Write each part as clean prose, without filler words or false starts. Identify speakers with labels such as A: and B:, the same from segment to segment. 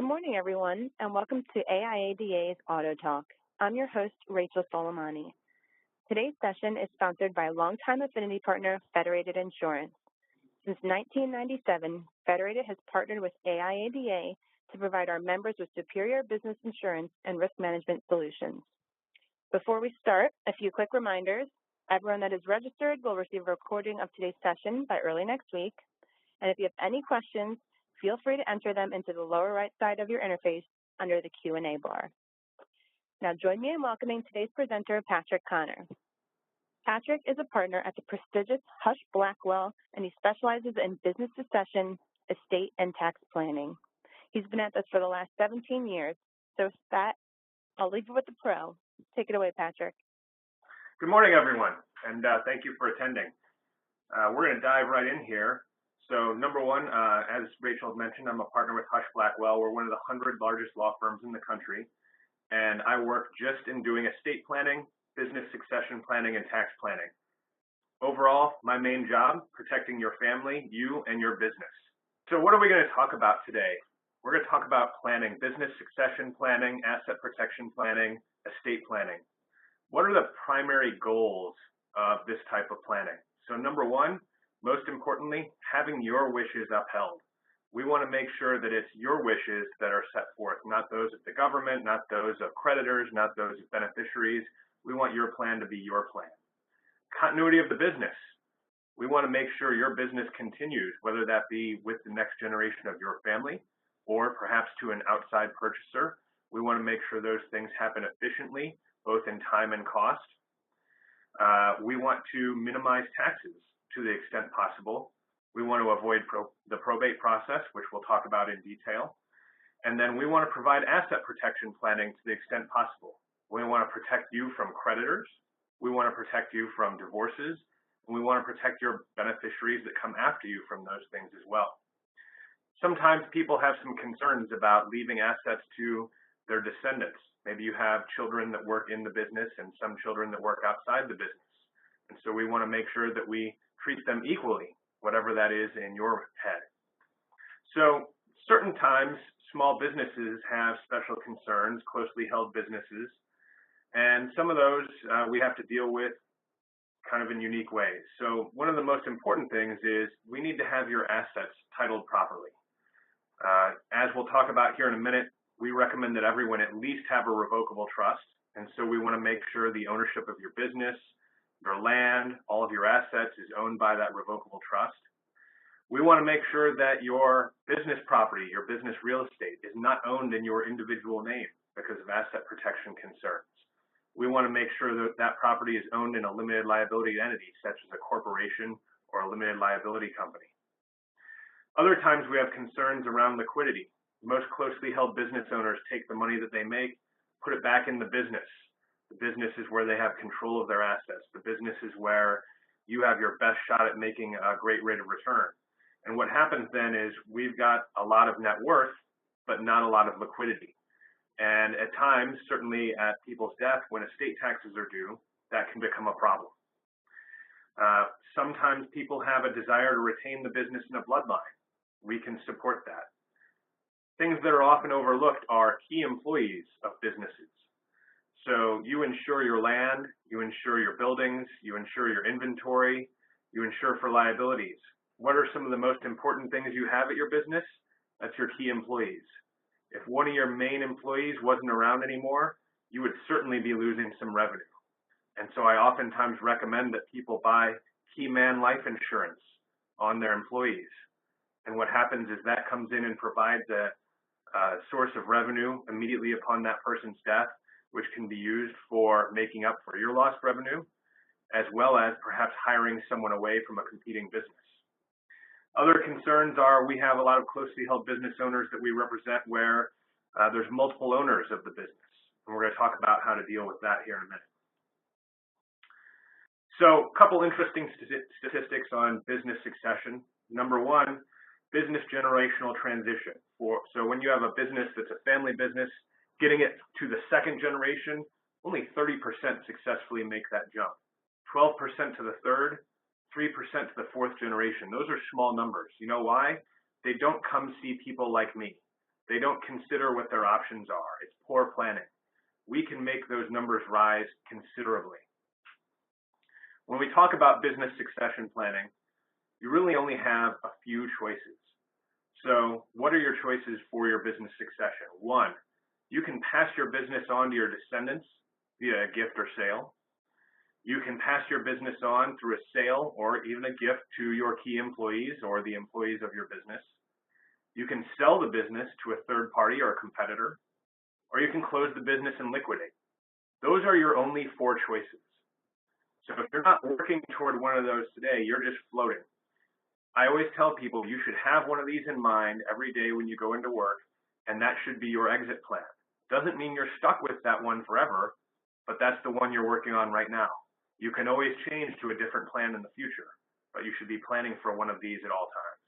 A: morning, everyone, and welcome to AIADA's AutoTalk. I'm your host, Rachel Soleimani. Today's session is sponsored by longtime affinity partner, Federated Insurance. Since 1997, Federated has partnered with AIADA to provide our members with superior business insurance and risk management solutions. Before we start, a few quick reminders. Everyone that is registered will receive a recording of today's session by early next week. And if you have any questions, feel free to enter them into the lower right side of your interface under the Q&A bar. Now join me in welcoming today's presenter, Patrick Connor. Patrick is a partner at the prestigious Hush Blackwell, and he specializes in business succession, estate, and tax planning. He's been at this for the last 17 years. So with that, I'll leave it with the pro. Take it away, Patrick.
B: Good morning, everyone, and thank you for attending. We're going to dive right in here. So number one, as Rachel mentioned, I'm a partner with Hush Blackwell. We're one of the 100 largest law firms in the country, and I work just in doing estate planning, business succession planning, and tax planning. Overall, my main job, protecting your family, you, and your business. So what are we going to talk about today? We're going to talk about planning, business succession planning, asset protection planning, estate planning. What are the primary goals of this type of planning? So number one, most importantly, having your wishes upheld. We want to make sure that it's your wishes that are set forth, not those of the government, not those of creditors, not those of beneficiaries. We want your plan to be your plan. Continuity of the business. We want to make sure your business continues, whether that be with the next generation of your family or perhaps to an outside purchaser. We want to make sure those things happen efficiently, both in time and cost. We want to minimize taxes to the extent possible. We want to avoid the probate process, which we'll talk about in detail. And then we want to provide asset protection planning to the extent possible. We want to protect you from creditors. We want to protect you from divorces. And we want to protect your beneficiaries that come after you from those things as well. Sometimes people have some concerns about leaving assets to their descendants. Maybe you have children that work in the business and some children that work outside the business. And so we want to make sure that we treat them equally, whatever that is in your head. So certain times, small businesses have special concerns, closely held businesses, and some of those we have to deal with kind of in unique ways. So one of the most important things is we need to have your assets titled properly. As we'll talk about here in a minute, we recommend that everyone at least have a revocable trust, and so we want to make sure the ownership of your business, your land, all of your assets is owned by that revocable trust. We want to make sure that your business property, your business real estate, is not owned in your individual name because of asset protection concerns. We want to make sure that that property is owned in a limited liability entity, such as a corporation or a limited liability company. Other times we have concerns around liquidity. Most closely held business owners take the money that they make, put it back in the business. The business is where they have control of their assets. The business is where you have your best shot at making a great rate of return. And what happens then is we've got a lot of net worth, but not a lot of liquidity. And at times, certainly at people's death, when estate taxes are due, that can become a problem. Sometimes people have a desire to retain the business in a bloodline. We can support that. Things that are often overlooked are key employees of businesses. So you insure your land, you insure your buildings, you insure your inventory, you insure for liabilities. What are some of the most important things you have at your business? That's your key employees. If one of your main employees wasn't around anymore, you would certainly be losing some revenue. And so I oftentimes recommend that people buy key man life insurance on their employees. And what happens is that comes in and provides a source of revenue immediately upon that person's death, which can be used for making up for your lost revenue, as well as perhaps hiring someone away from a competing business. Other concerns are we have a lot of closely held business owners that we represent where there's multiple owners of the business. And we're going to talk about how to deal with that here in a minute. So a couple interesting statistics on business succession. Number one, business generational transition. So when you have a business that's a family business, getting it to the second generation, only 30% successfully make that jump. 12% to the third, 3% to the fourth generation. Those are small numbers. You know why? They don't come see people like me. They don't consider what their options are. It's poor planning. We can make those numbers rise considerably. When we talk about business succession planning, you really only have a few choices. So what are your choices for your business succession? One, you can pass your business on to your descendants via a gift or sale. You can pass your business on through a sale or even a gift to your key employees or the employees of your business. You can sell the business to a third party or a competitor, or you can close the business and liquidate. Those are your only four choices. So if you're not working toward one of those today, you're just floating. I always tell people you should have one of these in mind every day when you go into work, and that should be your exit plan. Doesn't mean you're stuck with that one forever, but that's the one you're working on right now. You can always change to a different plan in the future, but you should be planning for one of these at all times.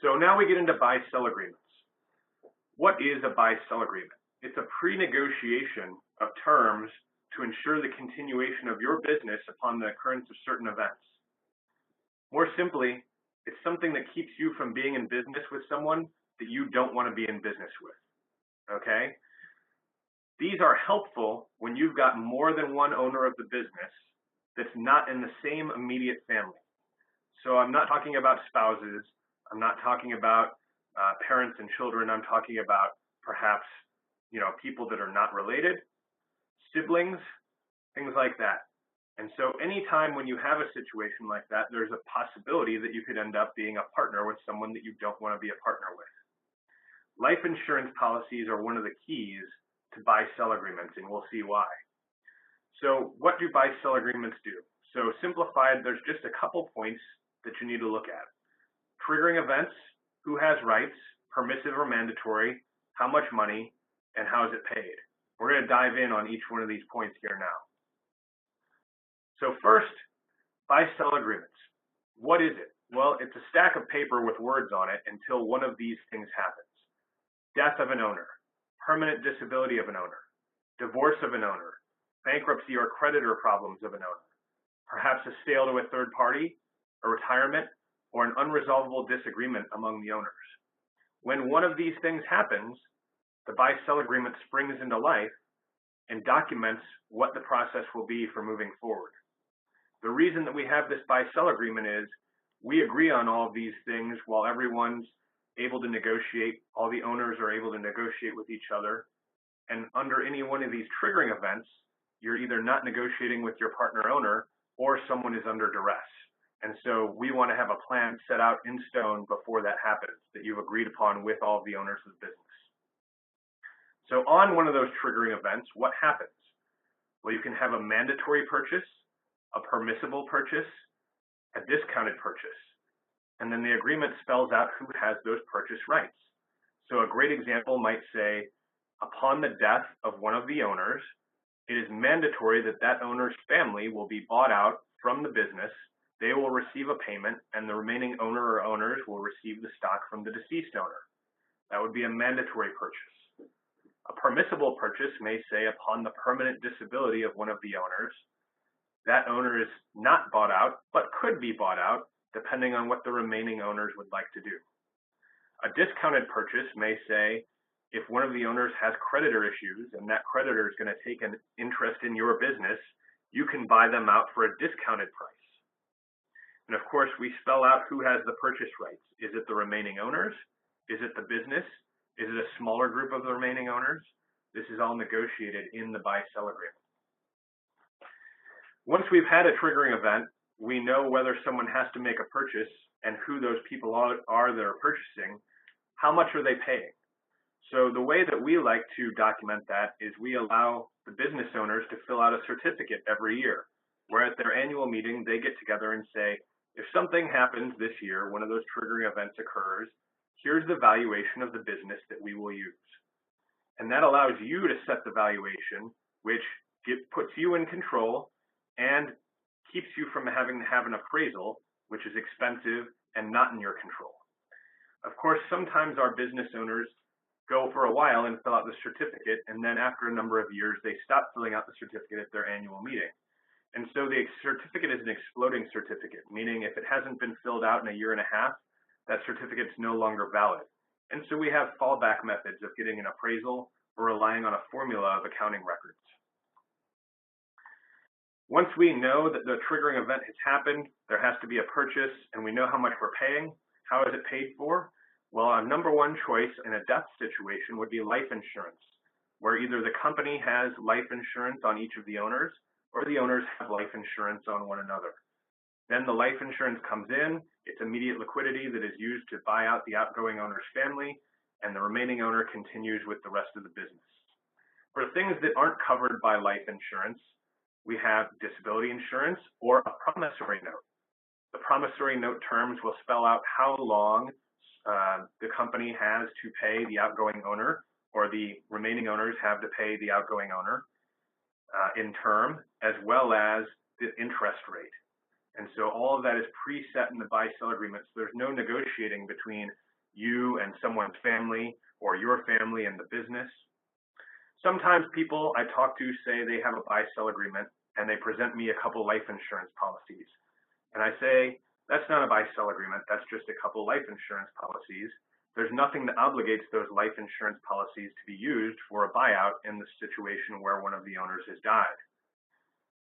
B: So now we get into buy-sell agreements. What is a buy-sell agreement? It's a pre-negotiation of terms to ensure the continuation of your business upon the occurrence of certain events. More simply, it's something that keeps you from being in business with someone that you don't want to be in business with, okay? These are helpful when you've got more than one owner of the business that's not in the same immediate family. So I'm not talking about spouses, I'm not talking about parents and children, I'm talking about perhaps, people that are not related, siblings, things like that. And so anytime when you have a situation like that, there's a possibility that you could end up being a partner with someone that you don't want to be a partner with. Life insurance policies are one of the keys to buy-sell agreements, and we'll see why. So what do buy-sell agreements do? So simplified, there's just a couple points that you need to look at. Triggering events, who has rights, permissive or mandatory, how much money, and how is it paid? We're going to dive in on each one of these points here now. So first, buy-sell agreements. What is it? Well, it's a stack of paper with words on it until one of these things happens. Death of an owner, permanent disability of an owner, divorce of an owner, bankruptcy or creditor problems of an owner, perhaps a sale to a third party, a retirement, or an unresolvable disagreement among the owners. When one of these things happens, the buy-sell agreement springs into life and documents what the process will be for moving forward. The reason that we have this buy-sell agreement is we agree on all of these things while everyone's able to negotiate, all the owners are able to negotiate with each other, and under any one of these triggering events, you're either not negotiating with your partner owner or someone is under duress. And so we want to have a plan set out in stone before that happens, that you've agreed upon with all of the owners of the business. So on one of those triggering events, what happens? Well, you can have a mandatory purchase, a permissible purchase, a discounted purchase, and then the agreement spells out who has those purchase rights. So a great example might say, upon the death of one of the owners, it is mandatory that that owner's family will be bought out from the business, they will receive a payment, and the remaining owner or owners will receive the stock from the deceased owner. That would be a mandatory purchase. A permissible purchase may say upon the permanent disability of one of the owners, that owner is not bought out, but could be bought out, depending on what the remaining owners would like to do. A discounted purchase may say, if one of the owners has creditor issues, and that creditor is going to take an interest in your business, you can buy them out for a discounted price. And of course, we spell out who has the purchase rights. Is it the remaining owners? Is it the business? Is it a smaller group of the remaining owners? This is all negotiated in the buy-sell agreement. Once we've had a triggering event, we know whether someone has to make a purchase and who those people are that are purchasing, how much are they paying? So the way that we like to document that is we allow the business owners to fill out a certificate every year, where at their annual meeting, they get together and say, if something happens this year, one of those triggering events occurs, here's the valuation of the business that we will use. And that allows you to set the valuation, which puts you in control and keeps you from having to have an appraisal, which is expensive and not in your control. Of course, sometimes our business owners go for a while and fill out the certificate, and then after a number of years, they stop filling out the certificate at their annual meeting. And so the certificate is an exploding certificate, meaning if it hasn't been filled out in a year and a half, that certificate is no longer valid. And so we have fallback methods of getting an appraisal or relying on a formula of accounting records. Once we know that the triggering event has happened, there has to be a purchase, and we know how much we're paying. How is it paid for? Well, our number one choice in a death situation would be life insurance, where either the company has life insurance on each of the owners, or the owners have life insurance on one another. Then the life insurance comes in, it's immediate liquidity that is used to buy out the outgoing owner's family, and the remaining owner continues with the rest of the business. For things that aren't covered by life insurance, we have disability insurance or a promissory note. The promissory note terms will spell out how long the company has to pay the outgoing owner, or the remaining owners have to pay the outgoing owner in term, as well as the interest rate. And so all of that is preset in the buy-sell agreement, so there's no negotiating between you and someone's family or your family and the business. Sometimes people I talk to say they have a buy-sell agreement and they present me a couple life insurance policies. And I say, that's not a buy-sell agreement, that's just a couple life insurance policies. There's nothing that obligates those life insurance policies to be used for a buyout in the situation where one of the owners has died.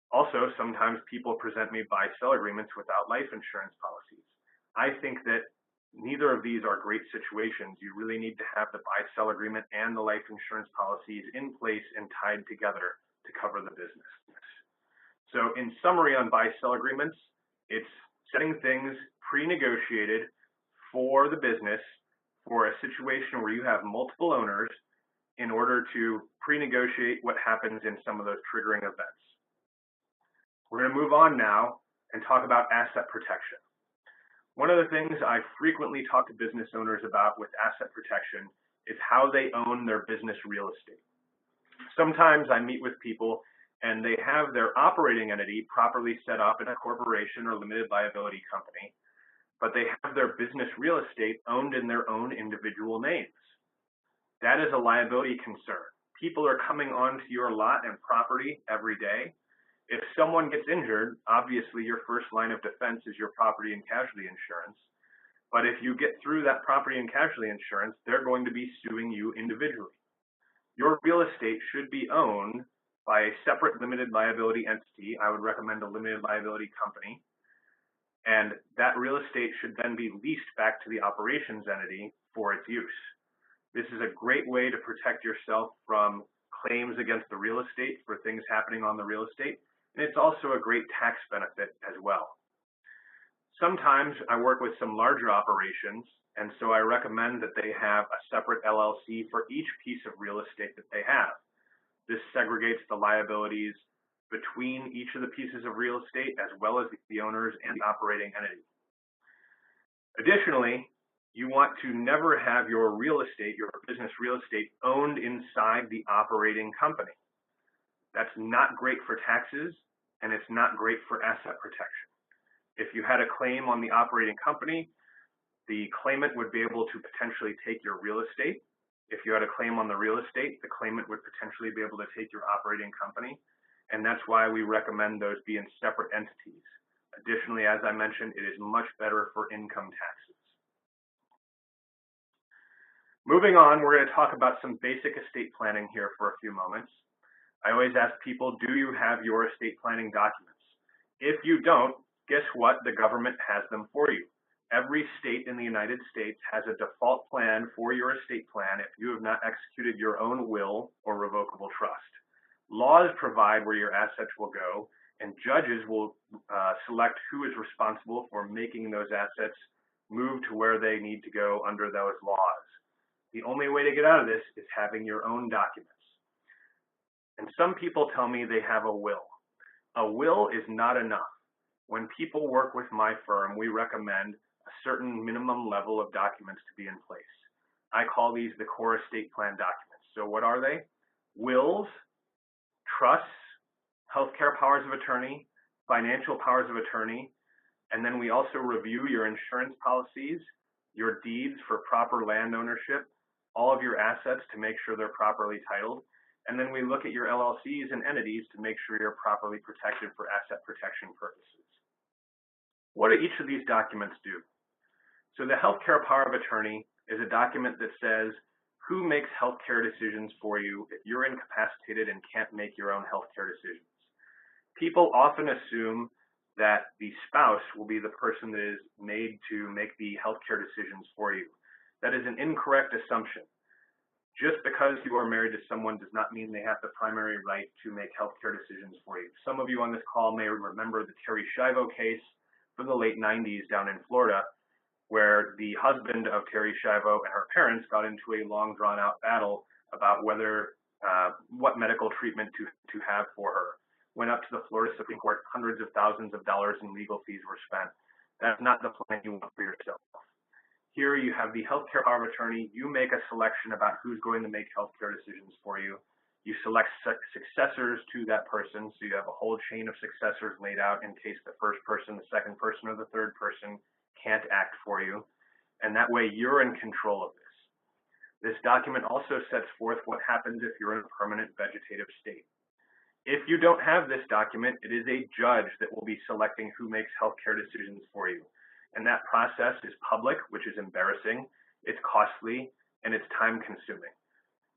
B: Also, sometimes people present me buy-sell agreements without life insurance policies. I think that neither of these are great situations. You really need to have the buy-sell agreement and the life insurance policies in place and tied together to cover the business. So in summary on buy-sell agreements, it's setting things pre-negotiated for the business for a situation where you have multiple owners in order to pre-negotiate what happens in some of those triggering events. We're going to move on now and talk about asset protection. One of the things I frequently talk to business owners about with asset protection is how they own their business real estate. Sometimes I meet with people and they have their operating entity properly set up in a corporation or limited liability company, but they have their business real estate owned in their own individual names. That is a liability concern. People are coming onto your lot and property every day. If someone gets injured, obviously your first line of defense is your property and casualty insurance. But if you get through that property and casualty insurance, they're going to be suing you individually. Your real estate should be owned by a separate limited liability entity. I would recommend a limited liability company. And that real estate should then be leased back to the operations entity for its use. This is a great way to protect yourself from claims against the real estate for things happening on the real estate. And it's also a great tax benefit as well. Sometimes I work with some larger operations, and so I recommend that they have a separate LLC for each piece of real estate that they have. This segregates the liabilities between each of the pieces of real estate as well as the owners and the operating entity. Additionally, you want to never have your real estate, your business real estate, owned inside the operating company. That's not great for taxes, and it's not great for asset protection. If you had a claim on the operating company, the claimant would be able to potentially take your real estate. If you had a claim on the real estate, the claimant would potentially be able to take your operating company, and that's why we recommend those be in separate entities. Additionally, as I mentioned, it is much better for income taxes. Moving on, we're going to talk about some basic estate planning here for a few moments. I always ask people, do you have your estate planning documents? If you don't, guess what? The government has them for you. Every state in the United States has a default plan for your estate plan if you have not executed your own will or revocable trust. Laws provide where your assets will go, and judges will select who is responsible for making those assets move to where they need to go under those laws. The only way to get out of this is having your own documents. And some people tell me they have a will. A will is not enough. When people work with my firm, we recommend a certain minimum level of documents to be in place. I call these the core estate plan documents. So what are they? Wills, trusts, healthcare powers of attorney, financial powers of attorney, and then we also review your insurance policies, your deeds for proper land ownership, all of your assets to make sure they're properly titled, and then we look at your LLCs and entities to make sure you're properly protected for asset protection purposes. What do each of these documents do? So the healthcare power of attorney is a document that says who makes healthcare decisions for you if you're incapacitated and can't make your own healthcare decisions. People often assume that the spouse will be the person that is made to make the healthcare decisions for you. That is an incorrect assumption. Just because you are married to someone does not mean they have the primary right to make healthcare decisions for you. Some of you on this call may remember the Terri Schiavo case from the late 90s down in Florida, where the husband of Terri Schiavo and her parents got into a long, drawn-out battle about whether what medical treatment to have for her. Went up to the Florida Supreme Court, hundreds of thousands of dollars in legal fees were spent. That's not the plan you want for yourself. Here you have the healthcare power of attorney. You make a selection about who's going to make healthcare decisions for you. You select successors to that person, so you have a whole chain of successors laid out in case the first person, the second person, or the third person can't act for you. And that way you're in control of this. This document also sets forth what happens if you're in a permanent vegetative state. If you don't have this document, it is a judge that will be selecting who makes healthcare decisions for you. And that process is public, which is embarrassing, it's costly, and it's time consuming.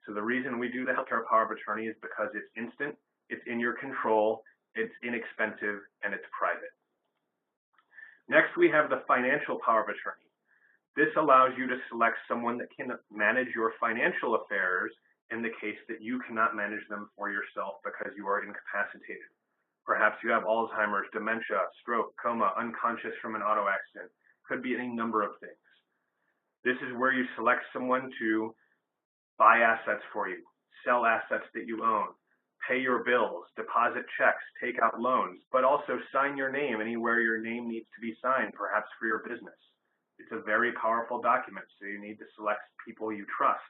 B: So the reason we do the healthcare power of attorney is because it's instant, it's in your control, it's inexpensive, and it's private. Next, we have the financial power of attorney. This allows you to select someone that can manage your financial affairs in the case that you cannot manage them for yourself because you are incapacitated. Perhaps you have Alzheimer's, dementia, stroke, coma, unconscious from an auto accident. Could be any number of things. This is where you select someone to buy assets for you, sell assets that you own, pay your bills, deposit checks, take out loans, but also sign your name anywhere your name needs to be signed, perhaps for your business. It's a very powerful document, so you need to select people you trust.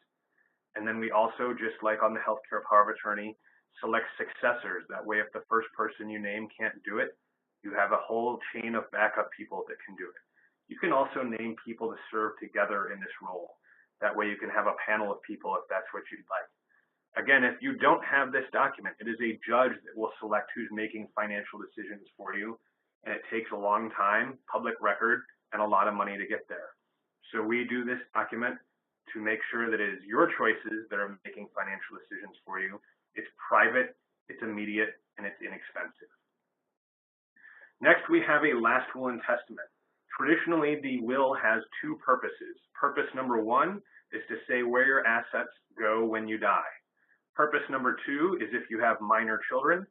B: And then we also, just like on the healthcare power of attorney, select successors. That way, if the first person you name can't do it, you have a whole chain of backup people that can do it. You can also name people to serve together in this role. That way you can have a panel of people if that's what you'd like. Again, if you don't have this document, it is a judge that will select who's making financial decisions for you, and it takes a long time, public record, and a lot of money to get there. So we do this document to make sure that it is your choices that are making financial decisions for you. It's private, it's immediate, and it's inexpensive. Next, we have a last will and testament. Traditionally, the will has two purposes. Purpose number one is to say where your assets go when you die. Purpose number two is if you have minor children,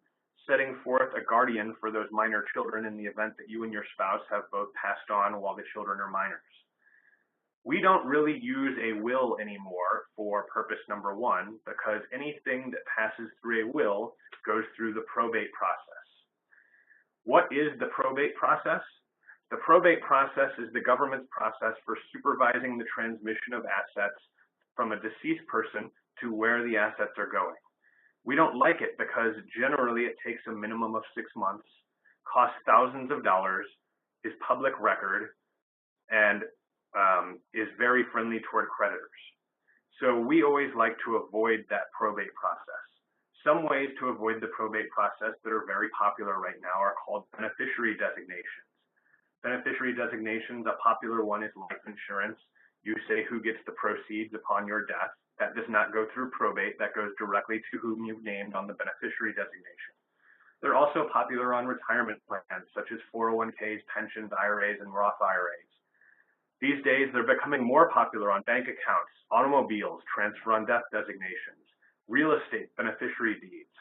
B: setting forth a guardian for those minor children in the event that you and your spouse have both passed on while the children are minors. We don't really use a will anymore for purpose number one because anything that passes through a will goes through the probate process. What is the probate process? The probate process is the government's process for supervising the transmission of assets from a deceased person to where the assets are going. We don't like it because generally it takes a minimum of 6 months, costs thousands of dollars, is public record, and is very friendly toward creditors. So we always like to avoid that probate process. Some ways to avoid the probate process that are very popular right now are called beneficiary designations. Beneficiary designations, a popular one is life insurance. You say who gets the proceeds upon your death. That does not go through probate. That goes directly to whom you've named on the beneficiary designation. They're also popular on retirement plans, such as 401ks, pensions, IRAs, and Roth IRAs. These days, they're becoming more popular on bank accounts, automobiles, transfer on death designations, real estate beneficiary deeds.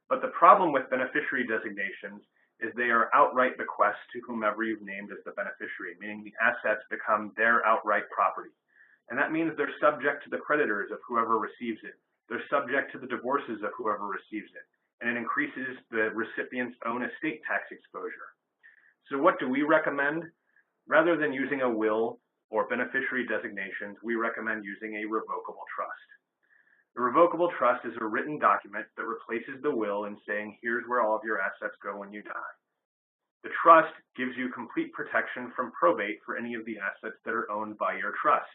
B: But the problem with beneficiary designations is they are outright bequests to whomever you've named as the beneficiary, meaning the assets become their outright property. And that means they're subject to the creditors of whoever receives it. They're subject to the divorces of whoever receives it. And it increases the recipient's own estate tax exposure. So what do we recommend? Rather than using a will or beneficiary designations, we recommend using a revocable trust. The revocable trust is a written document that replaces the will in saying, here's where all of your assets go when you die. The trust gives you complete protection from probate for any of the assets that are owned by your trust.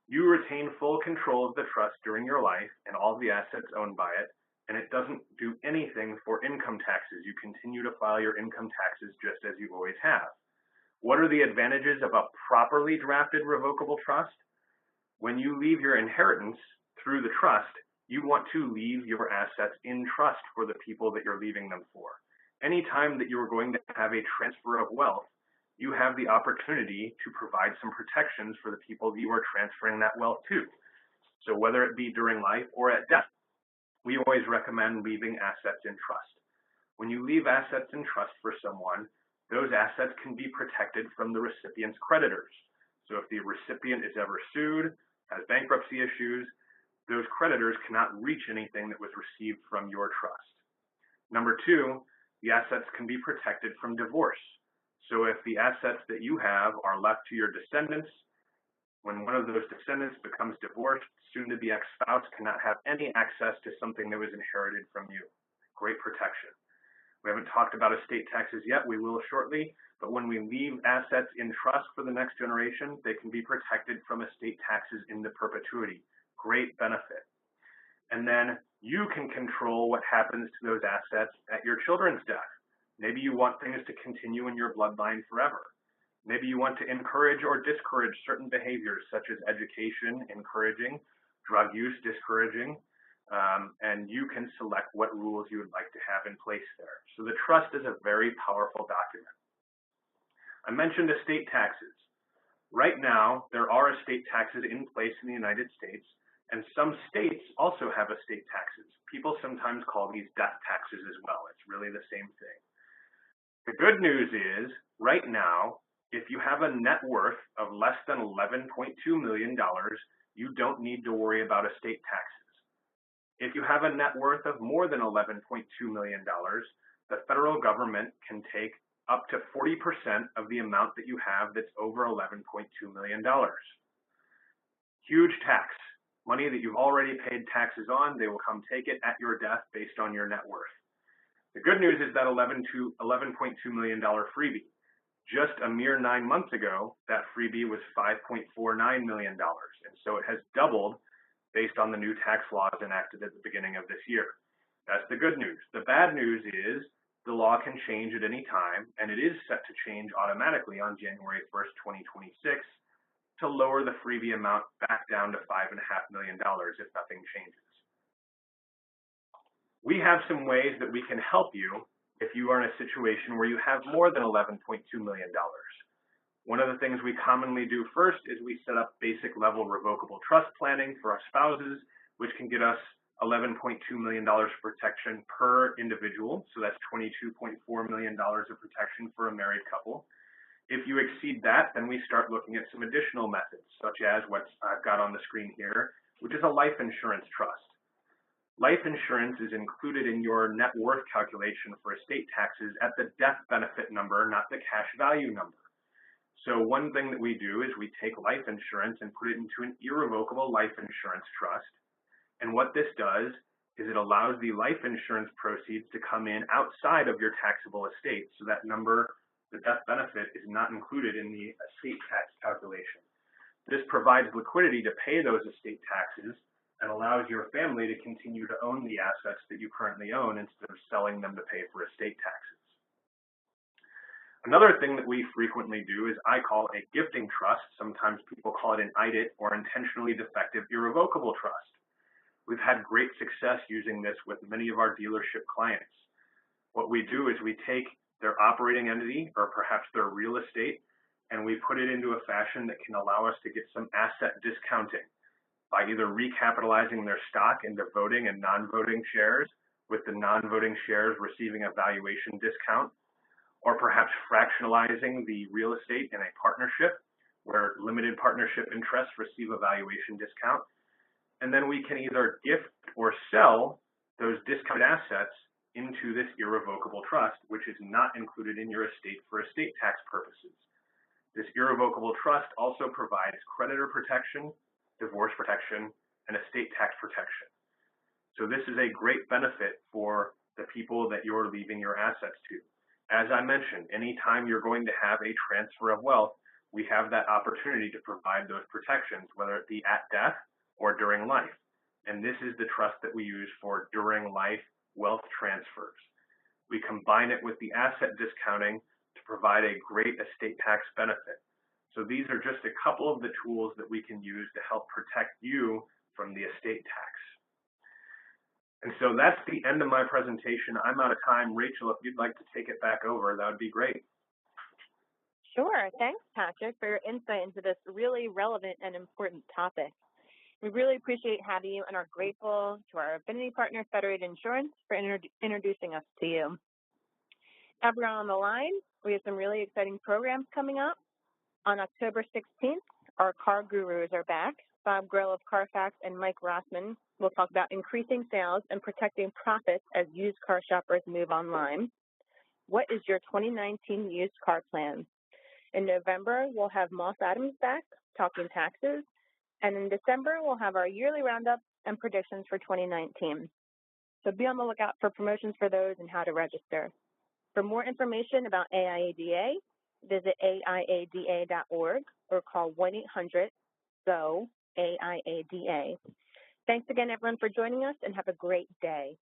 B: You retain full control of the trust during your life and all of the assets owned by it, and it doesn't do anything for income taxes. You continue to file your income taxes just as you always have. What are the advantages of a properly drafted revocable trust? When you leave your inheritance through the trust, you want to leave your assets in trust for the people that you're leaving them for. Anytime that you are going to have a transfer of wealth, you have the opportunity to provide some protections for the people that you are transferring that wealth to. So whether it be during life or at death, we always recommend leaving assets in trust. When you leave assets in trust for someone, those assets can be protected from the recipient's creditors. So if the recipient is ever sued, has bankruptcy issues, those creditors cannot reach anything that was received from your trust. Number two, the assets can be protected from divorce. So if the assets that you have are left to your descendants, when one of those descendants becomes divorced, soon-to-be ex-spouse cannot have any access to something that was inherited from you. Great protection. We haven't talked about estate taxes yet. We will shortly. But when we leave assets in trust for the next generation, they can be protected from estate taxes into perpetuity. Great benefit. And then you can control what happens to those assets at your children's death. Maybe you want things to continue in your bloodline forever. Maybe you want to encourage or discourage certain behaviors such as education, encouraging, drug use, discouraging, and you can select what rules you would like to have in place there. So the trust is a very powerful document. I mentioned estate taxes. Right now, there are estate taxes in place in the United States, and some states also have estate taxes. People sometimes call these death taxes as well. It's really the same thing. The good news is, right now, if you have a net worth of less than $11.2 million, you don't need to worry about estate taxes. If you have a net worth of more than $11.2 million, the federal government can take up to 40% of the amount that you have that's over $11.2 million. Huge tax. Money that you've already paid taxes on, they will come take it at your death based on your net worth. The good news is that $11.2 million freebie. Just a mere 9 months ago, that freebie was $5.49 million, and so it has doubled based on the new tax laws enacted at the beginning of this year. That's the good news. The bad news is the law can change at any time, and it is set to change automatically on January 1st, 2026, to lower the freebie amount back down to $5.5 million if nothing changes. We have some ways that we can help you if you are in a situation where you have more than $11.2 million. One of the things we commonly do first is we set up basic level revocable trust planning for our spouses, which can get us $11.2 million protection per individual. So that's $22.4 million of protection for a married couple. If you exceed that, then we start looking at some additional methods, such as what I've got on the screen here, which is a life insurance trust. Life insurance is included in your net worth calculation for estate taxes at the death benefit number, not the cash value number. So one thing that we do is we take life insurance and put it into an irrevocable life insurance trust. And what this does is it allows the life insurance proceeds to come in outside of your taxable estate. So that number, the death benefit, is not included in the estate tax calculation. This provides liquidity to pay those estate taxes and allows your family to continue to own the assets that you currently own instead of selling them to pay for estate taxes. Another thing that we frequently do is I call a gifting trust. Sometimes people call it an IDIT, or intentionally defective irrevocable trust. We've had great success using this with many of our dealership clients. What we do is we take their operating entity or perhaps their real estate and we put it into a fashion that can allow us to get some asset discounting by either recapitalizing their stock into voting and non-voting shares, with the non-voting shares receiving a valuation discount, or perhaps fractionalizing the real estate in a partnership where limited partnership interests receive a valuation discount. And then we can either gift or sell those discounted assets into this irrevocable trust, which is not included in your estate for estate tax purposes. This irrevocable trust also provides creditor protection, divorce protection, and estate tax protection. So this is a great benefit for the people that you're leaving your assets to. As I mentioned, anytime you're going to have a transfer of wealth, we have that opportunity to provide those protections, whether it be at death or during life. And this is the trust that we use for during life wealth transfers. We combine it with the asset discounting to provide a great estate tax benefit. So these are just a couple of the tools that we can use to help protect you from the estate tax. And so that's the end of my presentation. I'm out of time. Rachel, if you'd like to take it back over, that would be great.
A: Sure. Thanks, Patrick, for your insight into this really relevant and important topic. We really appreciate having you and are grateful to our affinity partner, Federated Insurance, for introducing us to you. Everyone on the line, we have some really exciting programs coming up. On October 16th, our car gurus are back. Bob Grill of Carfax and Mike Rossman will talk about increasing sales and protecting profits as used car shoppers move online. What is your 2019 used car plan? In November, we'll have Moss Adams back talking taxes. And in December, we'll have our yearly roundup and predictions for 2019. So be on the lookout for promotions for those and how to register. For more information about AIADA, visit AIADA.org or call 1-800-GO-AIADA. Thanks again, everyone, for joining us, and have a great day.